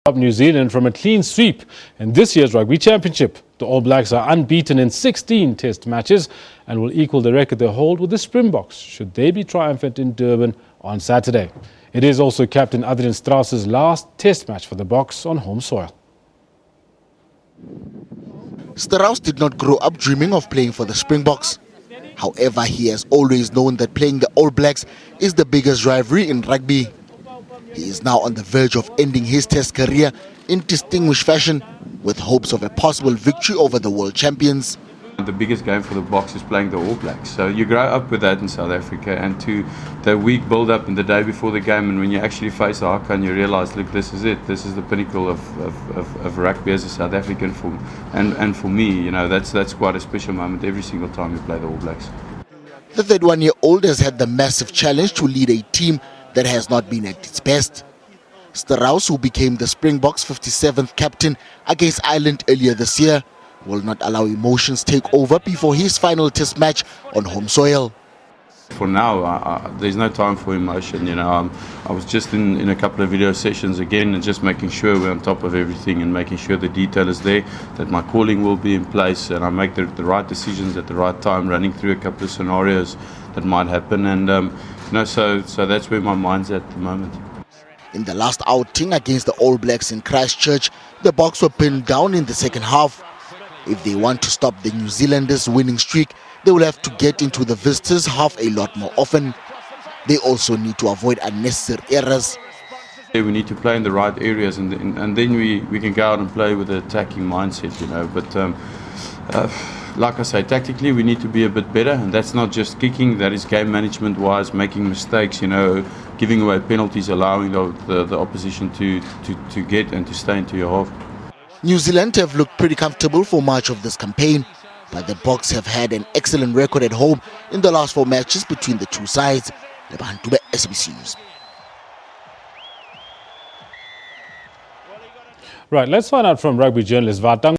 Up New Zealand from a clean sweep in this year's Rugby Championship. The All Blacks are unbeaten in 16 test matches and will equal the record they hold with the Springboks should they be triumphant in Durban on Saturday. It is also Captain Strauss's last test match for the Boks on home soil. Strauss did not grow up dreaming of playing for the Springboks. However, he has always known that playing the All Blacks is the biggest rivalry in rugby. He is now on the verge of ending his test career in distinguished fashion with hopes of a possible victory over the world champions. The biggest game for the Boks is playing the All Blacks. So you grow up with that in South Africa, and to the week build up and the day before the game, and when you actually face the haka and you realise, look, this is it. This is the pinnacle of rugby as a South African and for me, you know, that's quite a special moment every single time you play the All Blacks. The 31-year-old has had the massive challenge to lead a team that has not been at its best. Strauss, who became the Springboks' 57th captain against Ireland earlier this year, will not allow emotions take over before his final test match on home soil. For now, there's no time for emotion. You know, I was just in a couple of video sessions again and just making sure we're on top of everything and making sure the detail is there, that my calling will be in place and I make the right decisions at the right time, running through a couple of scenarios that might happen. And you know, so that's where my mind's at the moment. In the last outing against the All Blacks in Christchurch, the Boks were pinned down in the second half. If they want to stop the New Zealanders' winning streak, they will have to get into the visitors' half a lot more often. They also need to avoid unnecessary errors. We need to play in the right areas, and then we can go out and play with an attacking mindset, you know. But like I say, tactically we need to be a bit better, and that's not just kicking, that is game management wise, making mistakes, you know, giving away penalties, allowing the opposition to get and to stay into your half. New Zealand have looked pretty comfortable for much of this campaign, but the Boks have had an excellent record at home in the last 4 matches between the two sides. SABC News. Right, let's find out from rugby journalist Vatang.